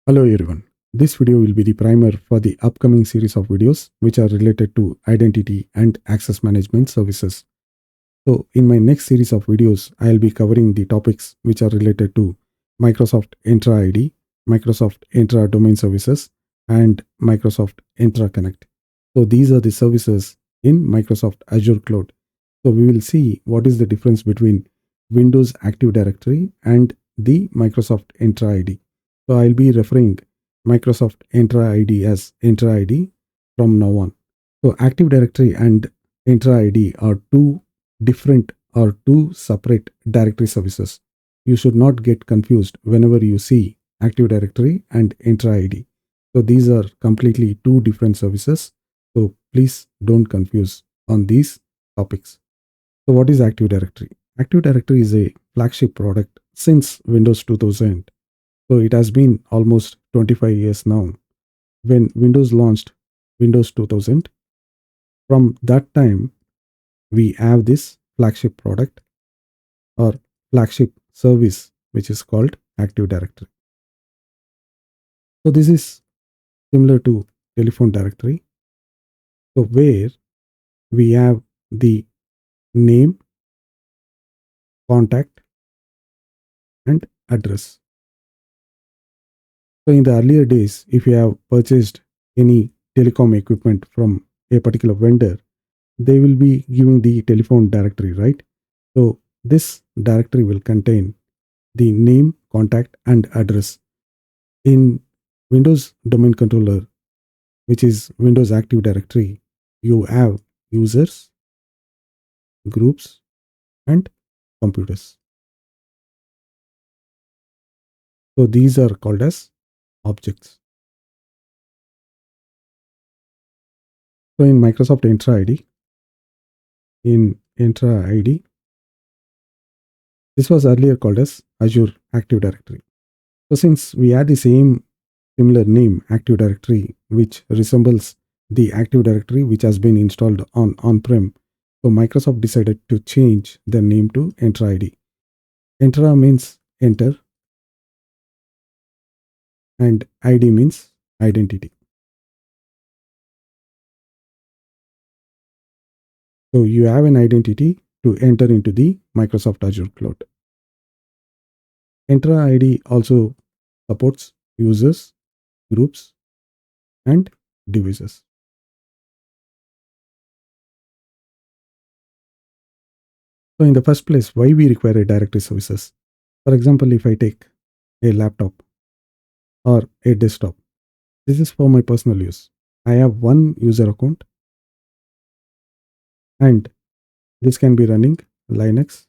Hello everyone. This video will be the primer for the upcoming series of videos which are related to identity and access management services. So in my next series of videos, I'll be covering the topics which are related to Microsoft ENTRA ID, Microsoft ENTRA Domain Services, and Microsoft ENTRA Connect. So these are the services in Microsoft Azure Cloud. So we will see what is the difference between Windows Active Directory and the Microsoft ENTRA ID. So I'll be referring Microsoft ENTRA ID as ENTRA ID from now on. So Active Directory and ENTRA ID are two separate directory services. You should not get confused whenever you see Active Directory and ENTRA ID. So these are completely two different services. So please don't confuse on these topics. So what is Active Directory? Active Directory is a flagship product since Windows 2000. So it has been almost 25 years now. When Windows launched Windows 2000, from that time we have this flagship product or flagship service which is called Active Directory. So this is similar to telephone directory. So where we have the name, contact, and address. So in the earlier days, if you have purchased any telecom equipment from a particular vendor, they will be giving the telephone directory, right? So this directory will contain the name, contact, and address. In Windows Domain Controller, which is Windows Active Directory, you have users, groups, and computers. So these are called as objects. So in Microsoft Entra ID, this was earlier called as Azure Active Directory. So since we had the similar name Active Directory, which resembles the Active Directory which has been installed on-prem, so Microsoft decided to change the name to Entra ID. Entra means enter and ID means identity. So you have an identity to enter into the Microsoft Azure Cloud. Entra ID also supports users, groups, and devices. So in the first place, why we require a directory services? For example, if I take a laptop or a desktop, this is for my personal use. I have one user account and this can be running Linux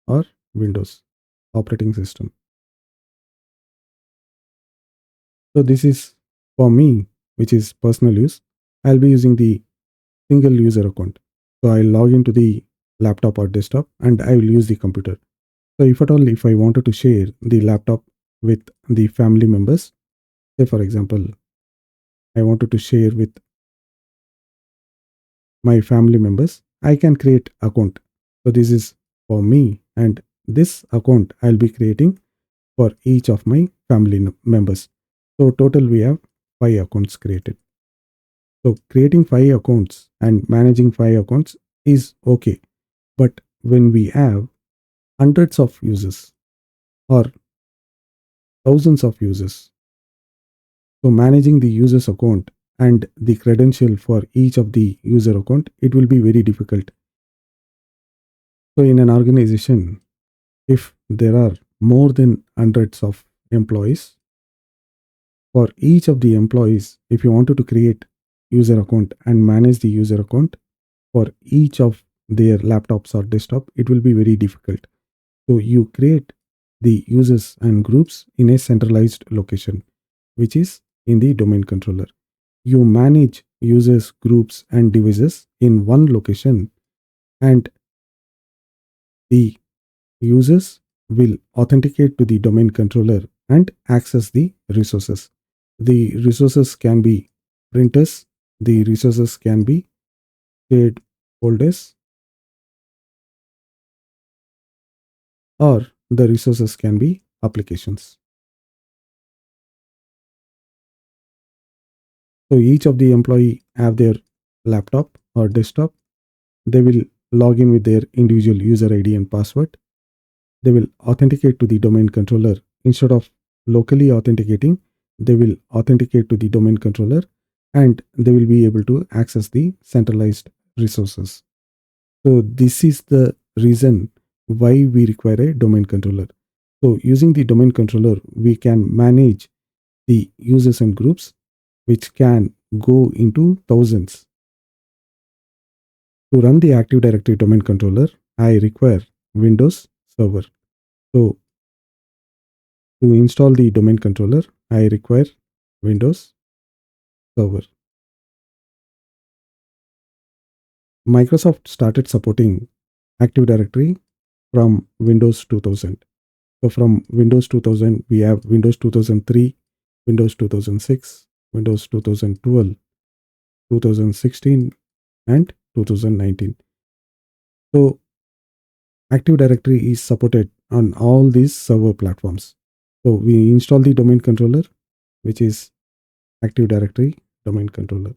or Windows operating system. So this is for me, which is personal use. I'll be using the single user account. So I'll log into the laptop or desktop and I will use the computer. So if at all, if I wanted to share the laptop with the family members, say for example, I wanted to share with my family members, I can create account. So this is for me and this account I'll be creating for each of my family members. So total we have 5 accounts created. So creating 5 accounts and managing 5 accounts is okay. But when we have hundreds of users or thousands of users, so managing the user's account and the credential for each of the user account, it will be very difficult. So in an organization, if there are more than hundreds of employees, for each of the employees, if you wanted to create user account and manage the user account for each of their laptops or desktop, it will be very difficult. So you create the users and groups in a centralized location, which is in the domain controller. You manage users, groups, and devices in one location, and the users will authenticate to the domain controller and access the resources. The resources can be printers, the resources can be shared folders, or the resources can be applications. So each of the employee have their laptop or desktop. They will log in with their individual user ID and password. They will authenticate to the domain controller. Instead of locally authenticating, they will authenticate to the domain controller, and they will be able to access the centralized resources. So this is the reason why we require a domain controller. So using the domain controller, we can manage the users and groups, which can go into thousands. To run the Active Directory domain controller, I require Windows Server. So to install the domain controller, I require Windows Server. Microsoft started supporting Active Directory from Windows 2000. So from Windows 2000, we have Windows 2003, Windows 2006, Windows 2012, 2016, and 2019. So Active Directory is supported on all these server platforms. So we install the domain controller, which is Active Directory domain controller.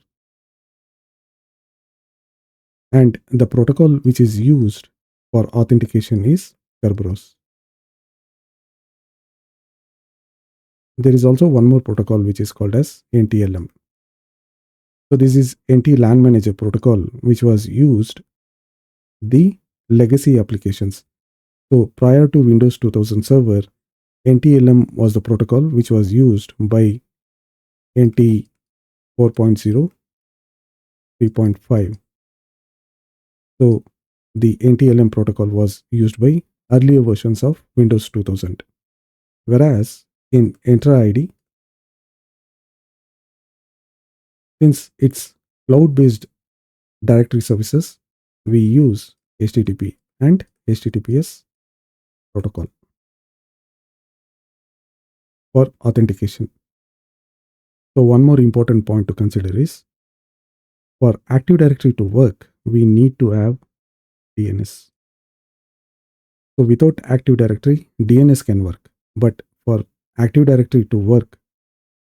And the protocol which is used for authentication is Kerberos. There is also one more protocol which is called as NTLM. So this is NT LAN Manager protocol, which was used the legacy applications. So prior to Windows 2000 server, NTLM was the protocol which was used by NT 4.0, 3.5. So the NTLM protocol was used by earlier versions of Windows 2000. Whereas in ENTRA ID, since it's cloud-based directory services, we use HTTP and HTTPS protocol for authentication. So one more important point to consider is, for Active Directory to work, we need to have DNS. So without Active Directory, DNS can work. But for Active Directory to work,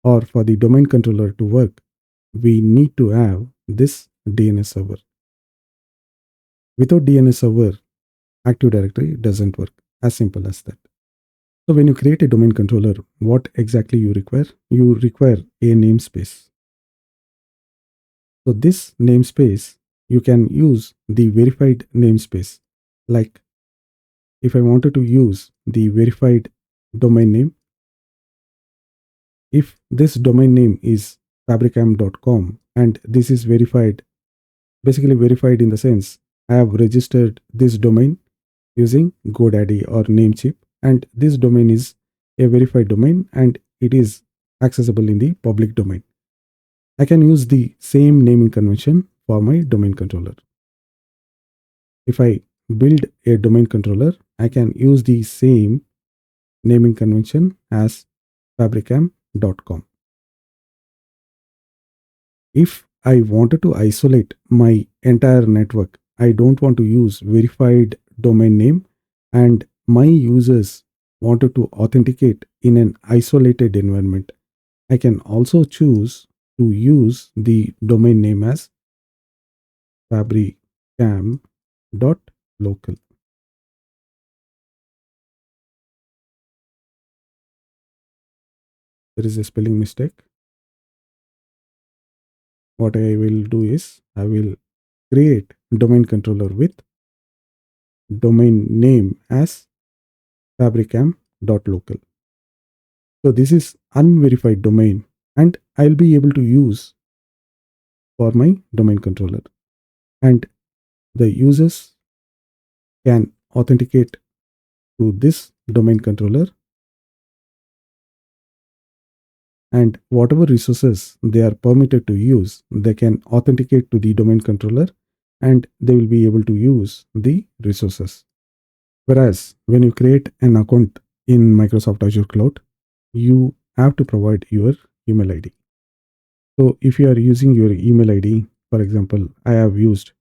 or for the domain controller to work, we need to have this DNS server. Without DNS server, Active Directory doesn't work. As simple as that. So when you create a domain controller, what exactly you require? You require a namespace. So this namespace, you can use the verified namespace. Like if I wanted to use the verified domain name, if this domain name is fabricam.com and this is verified, basically verified in the sense I have registered this domain using GoDaddy or Namecheap, and this domain is a verified domain and it is accessible in the public domain. I can use the same naming convention for my domain controller. If I build a domain controller, I can use the same naming convention as fabricam.com. If I wanted to isolate my entire network, I don't want to use verified domain name, and my users wanted to authenticate in an isolated environment, I can also choose to use the domain name as fabricam.local. There is a spelling mistake. What I will do is I will create domain controller with domain name as fabricam.local. So this is unverified domain and I'll be able to use for my domain controller, and the users can authenticate to this domain controller, and whatever resources they are permitted to use, they can authenticate to the domain controller and they will be able to use the resources. Whereas when you create an account in Microsoft Azure Cloud, you have to provide your email ID. So if you are using your email ID, for example, I have used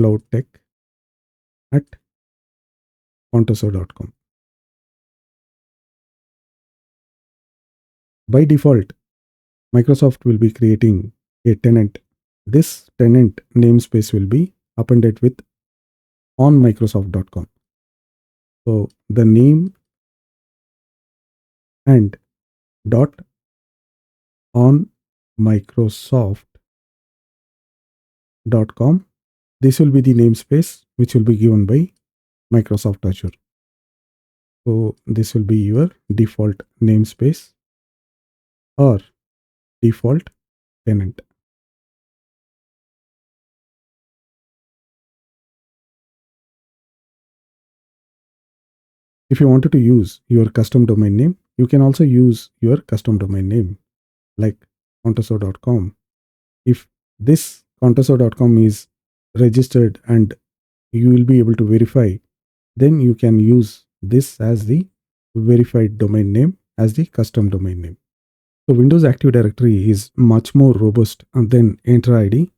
cloudtech@contoso.com. By default, Microsoft will be creating a tenant. This tenant namespace will be appended with on Microsoft.com. So the name and dot on Microsoft.com. This will be the namespace which will be given by Microsoft Azure. So this will be your default namespace or default tenant. If you wanted to use your custom domain name, you can also use your custom domain name like contoso.com. If this contoso.com is registered and you will be able to verify, then you can use this as the verified domain name as the custom domain name. So Windows Active Directory is much more robust than ENTRA ID.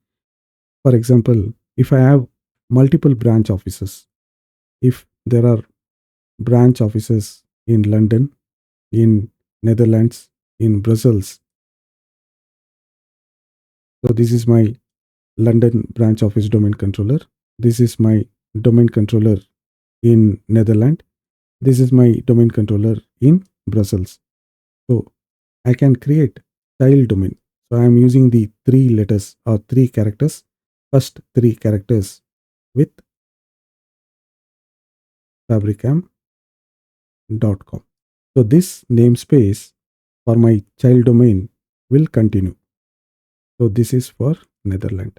For example, if I have multiple branch offices, if there are branch offices in London, in Netherlands, in Brussels. So this is my London branch office domain controller. This is my domain controller in Netherlands. This is my domain controller in Brussels. So I can create child domain. So I am using the 3 letters or 3 characters, first 3 characters with fabricam.com. So this namespace for my child domain will continue. So this is for Netherlands,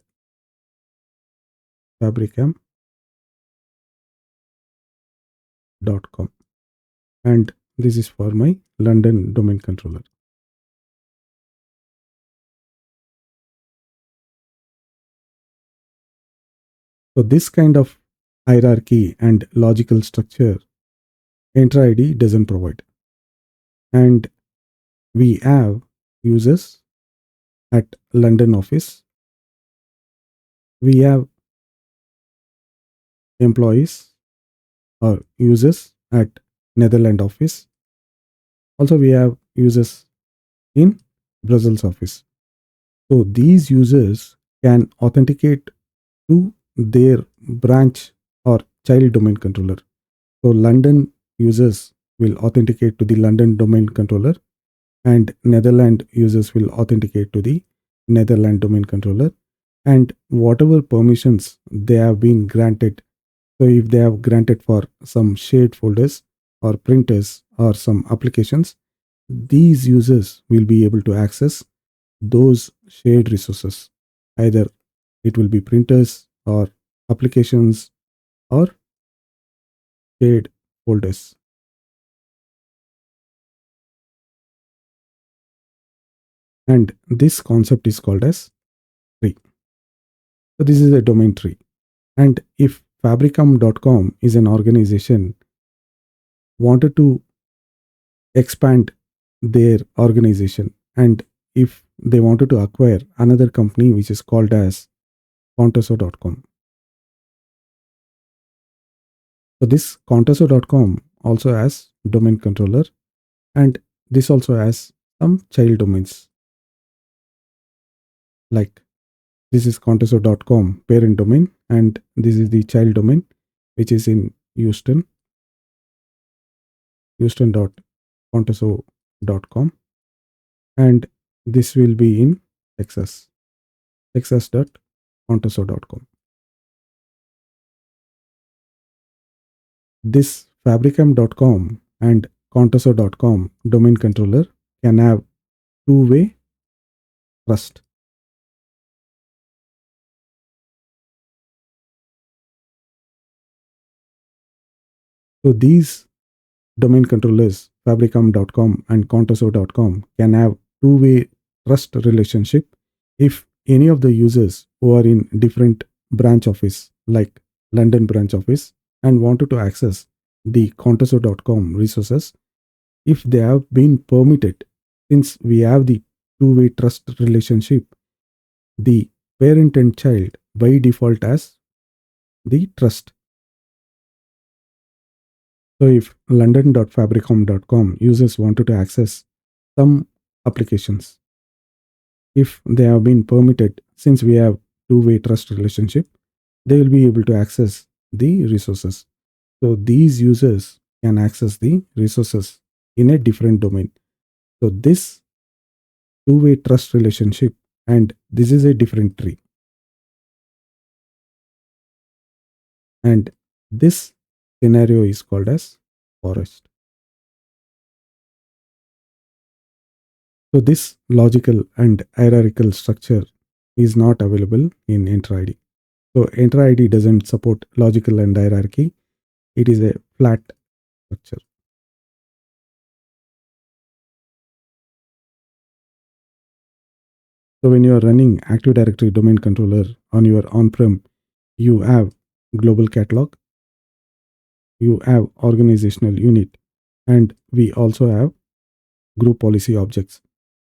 fabricam.com, and this is for my London domain controller. So this kind of hierarchy and logical structure ENTRA ID doesn't provide. And we have users at London office. We have employees or users at Netherlands office. Also, we have users in Brussels office. So these users can authenticate to their branch or child domain controller. So London users will authenticate to the London domain controller, and Netherlands users will authenticate to the Netherlands domain controller, and whatever permissions they have been granted. So if they have granted for some shared folders or printers or some applications, these users will be able to access those shared resources. Either it will be printers or applications or shared folders. And this concept is called as tree. So this is a domain tree. And if fabricam.com is an organization wanted to expand their organization, and if they wanted to acquire another company which is called as contoso.com. So this contoso.com also has domain controller, and this also has some child domains. Like this is contoso.com parent domain, and this is the child domain which is in houston.contoso.com, and this will be in texas.contoso.com. This fabricam.com and contoso.com domain controller can have two-way trust. So these domain controllers, fabricam.com and contoso.com, can have two-way trust relationship if any of the users who are in different branch office like London branch office and wanted to access the contoso.com resources, if they have been permitted, since we have the two-way trust relationship, the parent and child by default as the trust. So if london.fabricam.com users wanted to access some applications, If they have been permitted, since we have two-way trust relationship, they will be able to access the resources. So these users can access the resources in a different domain. So this two-way trust relationship, and this is a different tree. And this scenario is called as forest. So this logical and hierarchical structure is not available in ENTRA ID. So ENTRA ID doesn't support logical and hierarchy. It is a flat structure. So when you are running Active Directory domain controller on your on-prem, you have global catalog, you have organizational unit, and we also have group policy objects.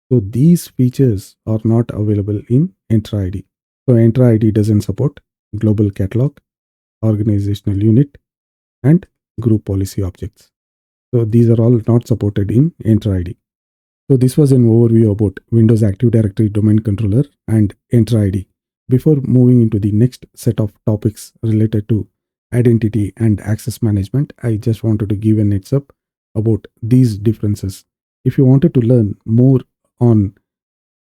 So these features are not available in ENTRA ID. So ENTRA ID doesn't support global catalog, organizational unit, and group policy objects. So these are all not supported in ENTRA ID. So this was an overview about Windows Active Directory Domain Controller and ENTRA ID. Before moving into the next set of topics related to identity and access management, I just wanted to give an heads up about these differences. If you wanted to learn more on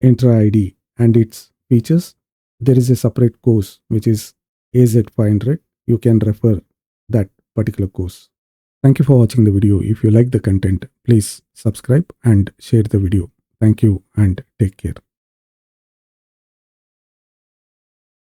ENTRA ID and its features, there is a separate course which is AZ500. You can refer that particular course. Thank you for watching the video. If you like the content, please subscribe and share the video. Thank you and take care.